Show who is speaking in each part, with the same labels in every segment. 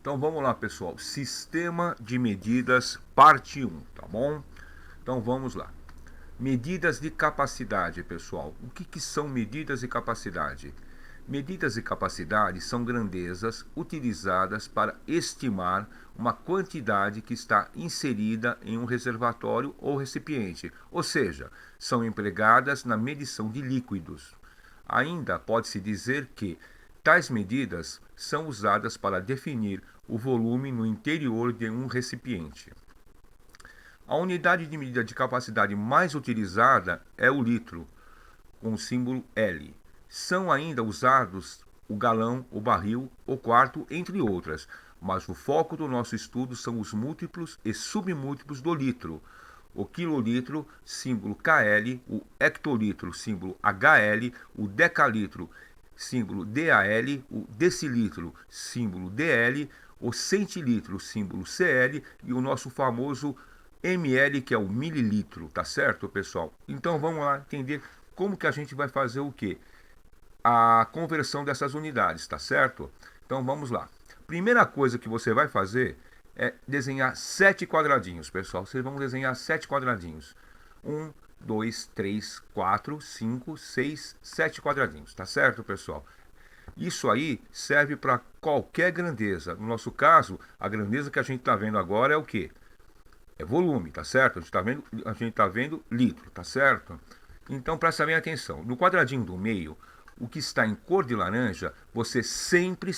Speaker 1: Então vamos lá, pessoal. Sistema de medidas, parte 1, tá bom? Então vamos lá. Medidas de capacidade, pessoal. O que são medidas de capacidade? Medidas de capacidade são grandezas utilizadas para estimar uma quantidade que está inserida em um reservatório ou recipiente, ou seja, são empregadas na medição de líquidos. Ainda pode-se dizer que tais medidas são usadas para definir o volume no interior de um recipiente. A unidade de medida de capacidade mais utilizada é o litro, com o símbolo L. São ainda usados o galão, o barril, o quarto, entre outras, mas o foco do nosso estudo são os múltiplos e submúltiplos do litro. O quilolitro, símbolo KL, o hectolitro, símbolo HL, o decalitro, símbolo DAL, o decilitro, símbolo DL, o centilitro, símbolo CL e o nosso famoso ml, que é o mililitro, tá certo, pessoal? Então vamos lá entender como que a gente vai fazer o quê? A conversão dessas unidades, tá certo? Então vamos lá. Primeira coisa que você vai fazer é desenhar 7 quadradinhos, pessoal. Vocês vão desenhar 7 quadradinhos. 1, 2, 3, 4, 5, 6, 7 quadradinhos, tá certo, pessoal? Isso aí serve para qualquer grandeza. No nosso caso, a grandeza que a gente está vendo agora é o quê? É volume, tá certo? A gente tá vendo litro, tá certo? Então presta bem atenção. No quadradinho do meio, o que está em cor de laranja, você sempre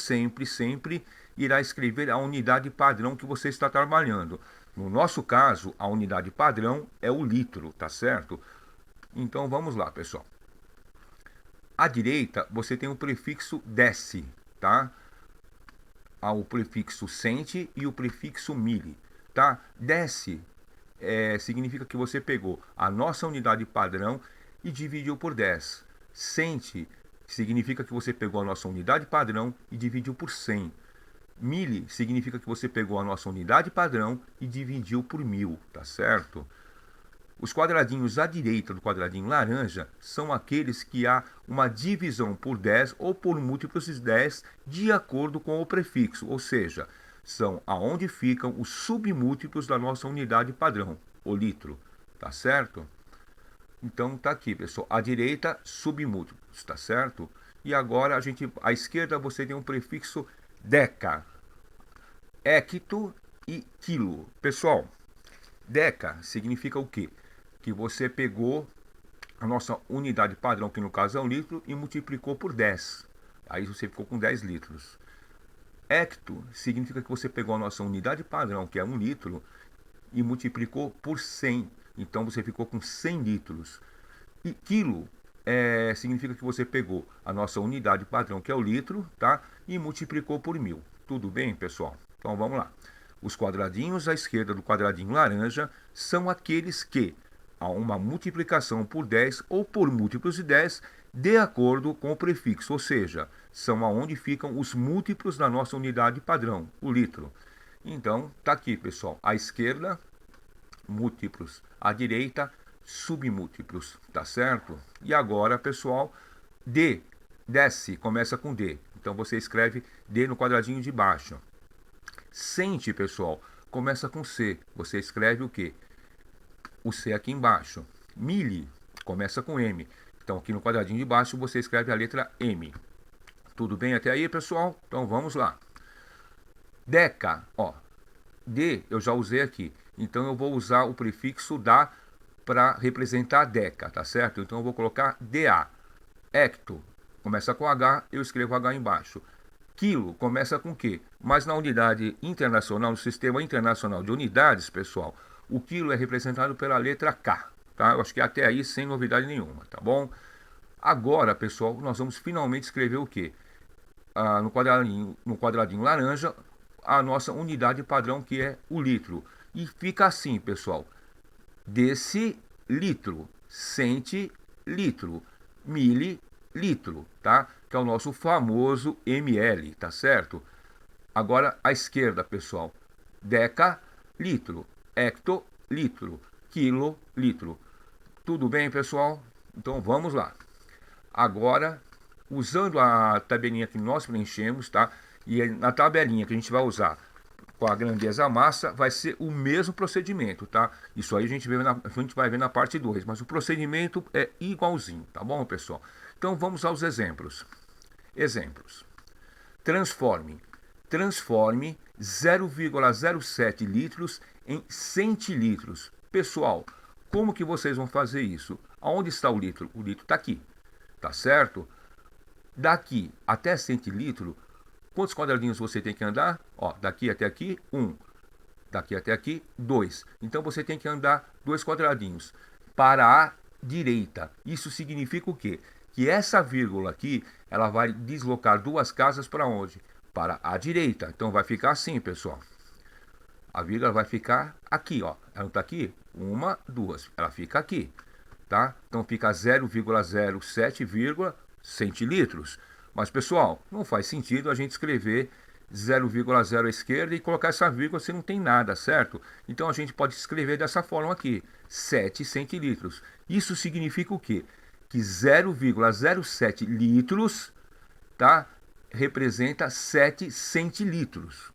Speaker 1: irá escrever a unidade padrão que você está trabalhando. No nosso caso, a unidade padrão é o litro, tá certo? Então vamos lá, pessoal. À direita, você tem o prefixo deci, tá? Há o prefixo centi e o prefixo mili, tá? Deci significa que você pegou a nossa unidade padrão e dividiu por 10. Centi significa que você pegou a nossa unidade padrão e dividiu por 100. Mili significa que você pegou a nossa unidade padrão e dividiu por 1000, tá certo? Os quadradinhos à direita do quadradinho laranja são aqueles que há uma divisão por 10 ou por múltiplos de 10 de acordo com o prefixo, ou seja, são aonde ficam os submúltiplos da nossa unidade padrão, o litro, tá certo? Então tá aqui, pessoal, à direita submúltiplos, tá certo? E agora à esquerda você tem um prefixo deca, hecto e quilo. Pessoal, deca significa o quê? Que você pegou a nossa unidade padrão, que no caso é 1 litro, e multiplicou por 10. Aí você ficou com 10 litros. Hecto significa que você pegou a nossa unidade padrão, que é 1 litro, e multiplicou por 100. Então você ficou com 100 litros. E quilo significa que você pegou a nossa unidade padrão, que é o litro, tá? E multiplicou por 1000. Tudo bem, pessoal? Então vamos lá. Os quadradinhos à esquerda do quadradinho laranja são aqueles que há uma multiplicação por 10 ou por múltiplos de 10 de acordo com o prefixo, ou seja, são aonde ficam os múltiplos da nossa unidade padrão, o litro. Então, tá aqui, pessoal. À esquerda, múltiplos. À direita, submúltiplos, tá certo? E agora, pessoal, D, desce, começa com D. Então você escreve D no quadradinho de baixo. Centi, pessoal, começa com C. Você escreve o quê? O C aqui embaixo. Mili começa com M. Então aqui no quadradinho de baixo você escreve a letra M. Tudo bem até aí, pessoal? Então vamos lá. Deca, ó. D eu já usei aqui. Então eu vou usar o prefixo da para representar deca, tá certo? Então eu vou colocar DA. Hecto, começa com H, eu escrevo H embaixo. Quilo começa com Q. Mas na unidade internacional, no sistema internacional de unidades, pessoal, o quilo é representado pela letra K, tá? Eu acho que até aí sem novidade nenhuma, tá bom? Agora, pessoal, nós vamos finalmente escrever o quê? No quadradinho laranja, a nossa unidade padrão, que é o litro. E fica assim, pessoal. Decilitro, centilitro, mililitro, tá? Que é o nosso famoso ml, tá certo? Agora à esquerda, pessoal. Decalitro, hectolitro, quilolitro. Tudo bem, pessoal? Então vamos lá. Agora, usando a tabelinha que nós preenchemos, tá? E na tabelinha que a gente vai usar com a grandeza massa, vai ser o mesmo procedimento, tá? Isso aí a gente vai ver na parte 2, mas o procedimento é igualzinho, tá bom, pessoal? Então vamos aos exemplos. Exemplos. Transforme 0,07 litros em centilitros. Pessoal, como que vocês vão fazer isso? Aonde está o litro? O litro está aqui, tá certo? Daqui até centilitro, quantos quadradinhos você tem que andar? Ó, daqui até aqui, 1. Daqui até aqui, 2. Então você tem que andar 2 quadradinhos para a direita. Isso significa o quê? Que essa vírgula aqui, ela vai deslocar 2 casas para onde? Para a direita. Então vai ficar assim, pessoal. A vírgula vai ficar aqui, ó. Ela não está aqui? 1, 2. Ela fica aqui, tá? Então fica 0,07 centilitros. Mas, pessoal, não faz sentido a gente escrever 0,0 à esquerda e colocar essa vírgula se não tem nada, certo? Então a gente pode escrever dessa forma aqui, 7 centilitros. Isso significa o quê? Que 0,07 litros, tá, representa 7 centilitros.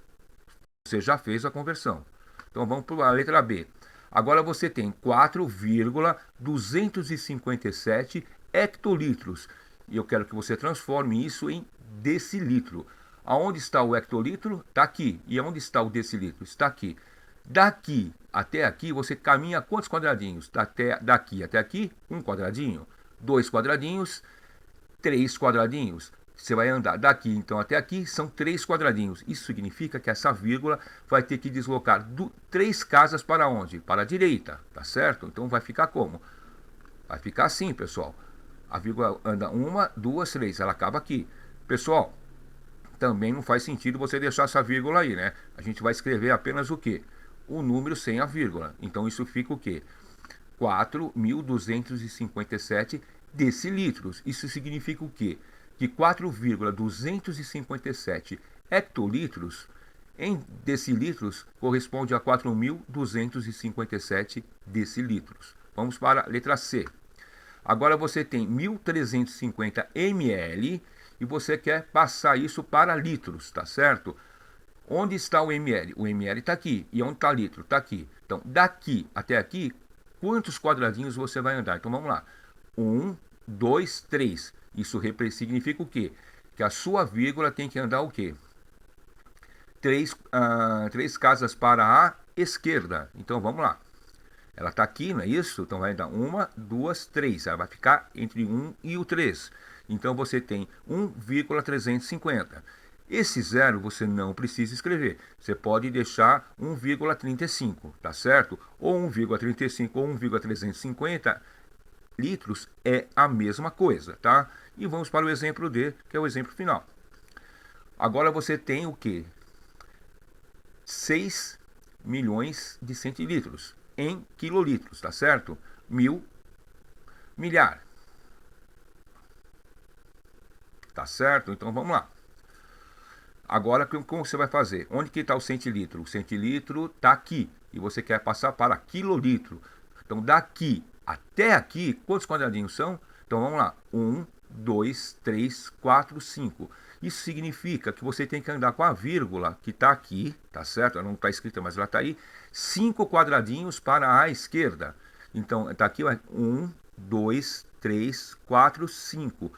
Speaker 1: Você já fez a conversão. Então vamos para a letra B. Agora você tem 4,257 hectolitros. E eu quero que você transforme isso em decilitro. Aonde está o hectolitro? Está aqui. E aonde está o decilitro? Está aqui. Daqui até aqui, você caminha quantos quadradinhos? Daqui até aqui, 1 quadradinho. 2 quadradinhos, 3 quadradinhos. Você vai andar daqui então até aqui, são 3 quadradinhos. Isso significa que essa vírgula vai ter que deslocar 3 casas para onde? Para a direita, tá certo? Então vai ficar como? Vai ficar assim, pessoal. A vírgula anda 1, 2, 3, ela acaba aqui. Pessoal, também não faz sentido você deixar essa vírgula aí, né? A gente vai escrever apenas o quê? O número sem a vírgula. Então isso fica o quê? 4.257 decilitros. Isso significa o quê? Que 4,257 hectolitros em decilitros corresponde a 4.257 decilitros. Vamos para a letra C. Agora você tem 1.350 ml e você quer passar isso para litros, tá certo? Onde está o ml? O ml está aqui. E onde está litro? Está aqui. Então, daqui até aqui, quantos quadradinhos você vai andar? Então, vamos lá. 1, 2, 3. Isso significa o quê? Que a sua vírgula tem que andar o quê? 3 casas para a esquerda. Então, vamos lá. Ela está aqui, não é isso? Então, vai dar 1, 2, 3. Ela vai ficar entre 1 e o 3. Então, você tem 1,350. Esse zero você não precisa escrever. Você pode deixar 1,35, tá certo? Ou 1,35 ou 1,350 litros é a mesma coisa, tá? E vamos para o exemplo D, que é o exemplo final. Agora você tem o quê? 6 milhões de centilitros em quilolitros, tá certo? Milhar. Tá certo? Então vamos lá. Agora, como você vai fazer? Onde que está o centilitro? O centilitro está aqui. E você quer passar para quilolitro. Então, daqui até aqui, quantos quadradinhos são? Então, vamos lá. 1, 2, 3, 4, 5. Isso significa que você tem que andar com a vírgula que está aqui, tá certo? Ela não está escrita, mas ela está aí. 5 quadradinhos para a esquerda. Então, está aqui, 1, 2, 3, 4, 5.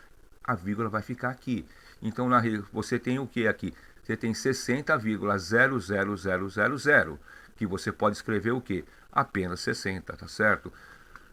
Speaker 1: A vírgula vai ficar aqui. Então, você tem o que aqui? Você tem 60,00000, que você pode escrever o que? Apenas 60, tá certo?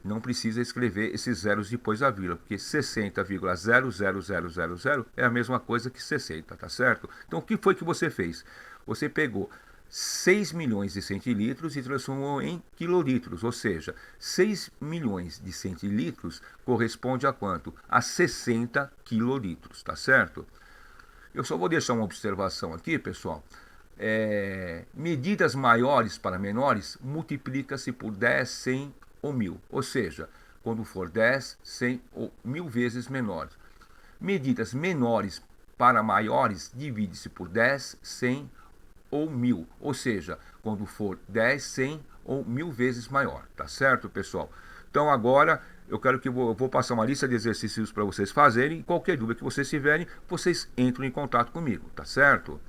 Speaker 1: Não precisa escrever esses zeros depois da vírgula, porque 60,00000 é a mesma coisa que 60, tá certo? Então, o que foi que você fez? Você pegou 6 milhões de centilitros e transformou em quilolitros, ou seja, 6 milhões de centilitros corresponde a quanto? A 60 quilolitros, tá certo? Eu só vou deixar uma observação aqui, pessoal. Medidas maiores para menores, multiplica-se por 10, 100 ou 1000. Ou seja, quando for 10, 100 ou 1000 vezes menor. Medidas menores para maiores, divide-se por 10, 100 ou 1000. Ou seja, quando for 10, 100 ou 1000 vezes maior. Tá certo, pessoal? Então agora eu vou passar uma lista de exercícios para vocês fazerem. Qualquer dúvida que vocês tiverem, vocês entram em contato comigo, tá certo?